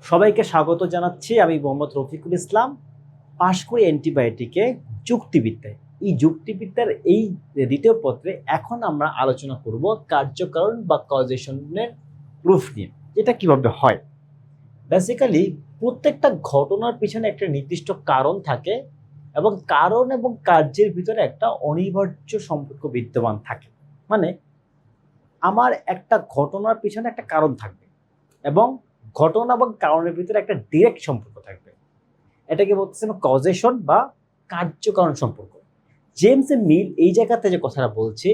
সবাইকে স্বাগত জানাচ্ছি। আমি মোহাম্মদ রফিকুল ইসলাম। পাশ করি অ্যান্টিবায়োটিকে যুক্তিবিদ্যায়। এই যুক্তিবিদ্যার এই দ্বিতীয় পত্রে এখন আমরা আলোচনা করব কার্যকারণ বা কজেশনের প্রুফ নিয়ে। এটা কিভাবে হয়? বেসিক্যালি প্রত্যেকটা ঘটনার পিছনে একটা নির্দিষ্ট কারণ থাকে এবং কারণ এবং কার্যের ভিতরে একটা অনিবার্য সম্পর্ক বিদ্যমান থাকে। মানে আমার একটা ঘটনার পিছনে একটা কারণ থাকবে এবং ঘটনা এবং কারণের ভিতরে একটা ডিরেক্ট সম্পর্ক থাকবে। এটাকে বলতেছেন কজেশন বা কার্যকারণ সম্পর্ক। জেমস মিল এই জায়গাতে যে কথাটা বলছে,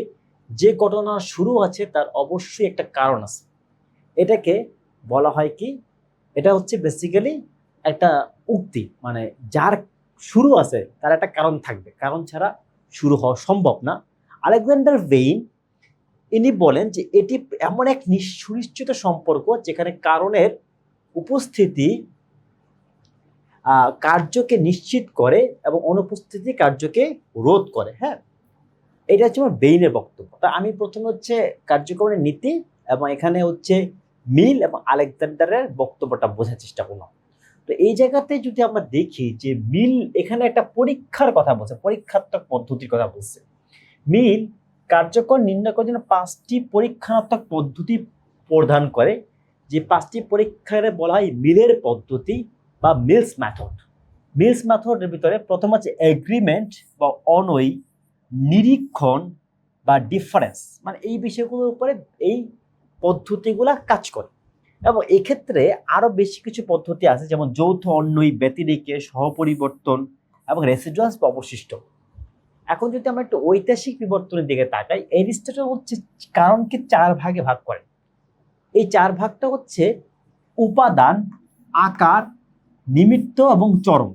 যে ঘটনা শুরু আছে তার অবশ্যই একটা কারণ আছে। এটাকে বলা হয় কি, এটা হচ্ছে বেসিক্যালি একটা উক্তি, মানে যার শুরু আছে তার একটা কারণ থাকবে, কারণ ছাড়া শুরু হওয়া সম্ভব না। আলেকজান্ডার ভেইন ইনি বলেন যে এটি এমন এক সুনিশ্চিত সম্পর্ক যেখানে কারণের উপস্থিতি কার্যকে নিশ্চিত করে এবং অনুপস্থিতি কার্যকে রোধ করে। হ্যাঁ, এটা হচ্ছে আমার বেইনের বক্তব্য। তা আমি প্রথমে হচ্ছে কার্যকরণের নীতি এবং এখানে হচ্ছে মিল এবং আলেকজান্ডারের বক্তব্যটা বোঝার চেষ্টা করলাম। তো এই জায়গাতে যদি আমরা দেখি যে মিল এখানে একটা পরীক্ষার কথা বলছে, পরীক্ষাত্মক পদ্ধতির কথা বলছে। মিল কার্যকর নির্ণয় করার জন্য 5টি পরীক্ষাত্মক পদ্ধতি প্রদান করে, যে 5টি পরীক্ষারে বলা হয় মিলের পদ্ধতি বা মিলস মেথড। মিলস মেথডের ভিতরে প্রথম হচ্ছে এগ্রিমেন্ট বা অনৈ, নিরীক্ষণ বা ডিফারেন্স, মানে এই বিষয়গুলোর উপরে এই পদ্ধতিগুলা কাজ করে। এবং এক্ষেত্রে আরো বেশি কিছু পদ্ধতি আছে, যেমন যৌথ অন্বয়ী, ব্যতিরেকে, সহপরিবর্তন এবং রেসিডুয়ালস বা অবশিষ্ট। এখন যদি আমরা একটু ঐতিহাসিক বিবর্তনের দিকে তাকাই, এরিস্টটল হচ্ছে কারণকে 4 ভাগে ভাগ করে। এই 4 ভাগটা হচ্ছে উপাদান, আকার, নিমিত্ত এবং চরম।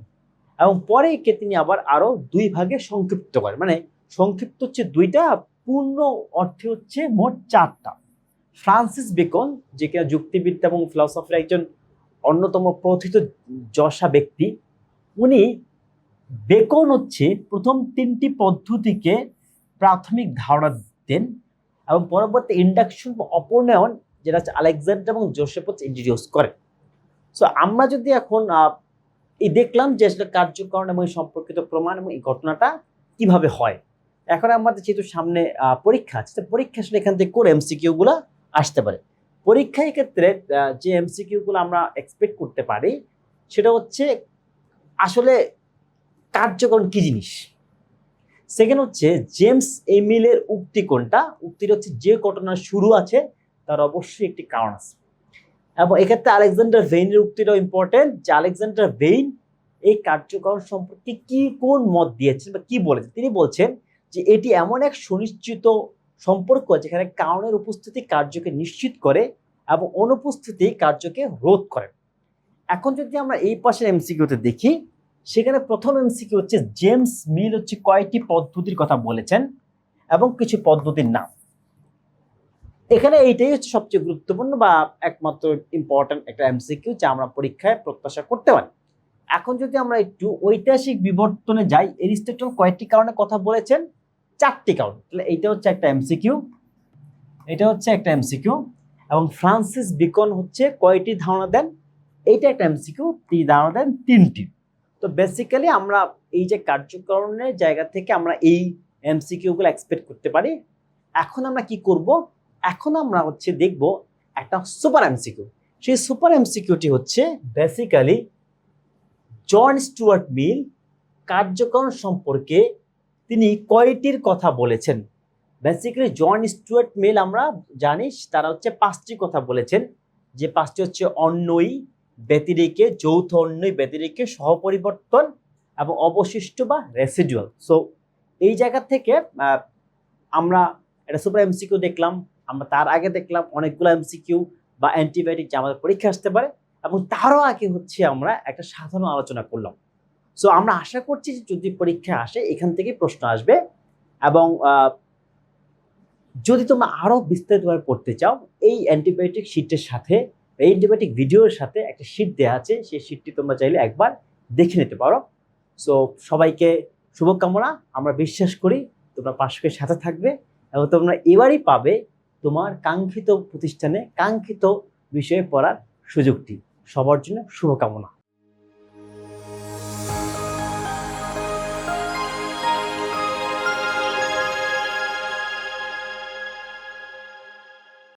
এবং পরে একে তিনি আবার আরো 2 ভাগে সংক্ষিপ্ত করে, মানে সংক্ষিপ্ত হচ্ছে 2টা, পূর্ণ অর্থে হচ্ছে মোট 4টা। ফ্রান্সিস বেকন, যে কিনা যুক্তিবিদ্যা এবং ফিলসফির একজন অন্যতম প্রথিত যশা ব্যক্তি, উনি বেকন হচ্ছে প্রথম 3টি পদ্ধতিকে প্রাথমিক ধারণা দেন এবং পরবর্তী ইন্ডাকশন বা অপনয়ন, যেটা হচ্ছে আলেকজান্ডার এবং জোসেফ হচ্ছে ইন্ট্রোডিউস করে। সো আমরা যদি এখন এই দেখলাম যে আসলে কার্যকরণ এবং সম্পর্কিত প্রমাণ এবং এই ঘটনাটা কিভাবে হয়। এখন আমাদের যেহেতু সামনে পরীক্ষা আছে, পরীক্ষা আসলে এখান থেকে করে এমসিকিউ গুলা আসতে পারে। পরীক্ষার ক্ষেত্রে যে এমসিকিউ গুলো আমরা এক্সপেক্ট করতে পারি সেটা হচ্ছে আসলে কার্যকরণ কি জিনিস। সেকেন্ড হচ্ছে জেমস এমিলের উক্তি কোনটা। উক্তিটা হচ্ছে যে ঘটনা শুরু আছে তার অবশ্যই একটি কারণ আছে। এবং এক্ষেত্রে আলেকজান্ডার ভেইনের উক্তিটাও ইম্পর্টেন্ট, যে আলেকজান্ডার ভেইন এই কার্যকরণ সম্পর্কে কোন মত দিয়েছেন বা কি বলেছেন। তিনি বলছেন যে এটি এমন এক সুনিশ্চিত সম্পর্ক যেখানে কারণের উপস্থিতি কার্যকে নিশ্চিত করে এবং অনুপস্থিতি কার্যকে রোধ করে। এখন যদি আমরা এই পাশের এমসিকিউতে দেখি, সেখানে প্রথম এমসিকিউ হচ্ছে জেমস মিল হচ্ছে কয়টি পদ্ধতির কথা বলেছেন এবং কিছু পদ্ধতির নাম। এখানে এইটাই হচ্ছে সবচেয়ে গুরুত্বপূর্ণ বা একমাত্র ইম্পর্টেন্ট একটা এমসিকিউ যা আমরা পরীক্ষায় প্রত্যাশা করতে পারি। এখন যদি আমরা একটু ঐতিহাসিক বিবর্তনে যাই, এরিস্টটল কয়টি কারণে কথা বলেছেন? 4টি কারণ। তাহলে এইটা হচ্ছে একটা এমসিকিউ, এটা হচ্ছে একটা এমসিকিউ। এবং ফ্রান্সিস বেকন হচ্ছে কয়টি ধারণা দেন? এইটা একটা এমসিকিউ, তিনি ধারণা দেন 3টি। তো বেসিক্যালি আমরা এই যে কার্যকরণের জায়গা থেকে আমরা এই এমসিকিউ গুলো এক্সপেক্ট করতে পারি। এখন আমরা কি করব? এখন আমরা হচ্ছে দেখব একটা সুপার এমসিকিউ। সেই সুপার এমসিকিউটি হচ্ছে বেসিক্যালি জন স্টুয়ার্ট মিল কার্যকরণ সম্পর্কে তিনি কয়টির কথা বলেছেন। বেসিক্যালি জন স্টুয়ার্ট মিল আমরা জানি তারা হচ্ছে 5টি কথা বলেছেন, যে 5টি হচ্ছে অন্বয়ী, ব্যতিরেকে, যৌথ অন্বয়ী, ব্যতিরেকে, সহপরিবর্তন এবং অবশিষ্ট বা রেসিডুয়াল। সো এই জায়গা থেকে আমরা একটা সুপার এমসিকিউ দেখলাম। আমরা তার আগে দেখলাম অনেকগুলো এমসিকিউ বা অ্যান্টিবায়োটিক যা আমাদের পরীক্ষা আসতে পারে, এবং তারও আগে হচ্ছে আমরা একটা সাধারণ আলোচনা করলাম। সো আমরা আশা করছি যে যদি পরীক্ষা আসে এখান থেকে প্রশ্ন আসবে। এবং যদি তোমরা আরো বিস্তারিতভাবে পড়তে চাও, এই অ্যান্টিবায়োটিক শীটের সাথে, এই অ্যান্টিবায়োটিক ভিডিওর সাথে একটা শীট দেওয়া আছে, সেই শীটটি তোমরা চাইলে একবার দেখে নিতে পারো। সো সবাইকে শুভকামনা। আমরা বিশ্বাস করি তোমরা পাশের সাথে থাকবে এবং তোমরা এবারই পাবে তোমার কাঙ্ক্ষিত প্রতিষ্ঠানে কাঙ্ক্ষিত বিষয়ে পড়ার সুযোগটি। সবার জন্য শুভকামনা।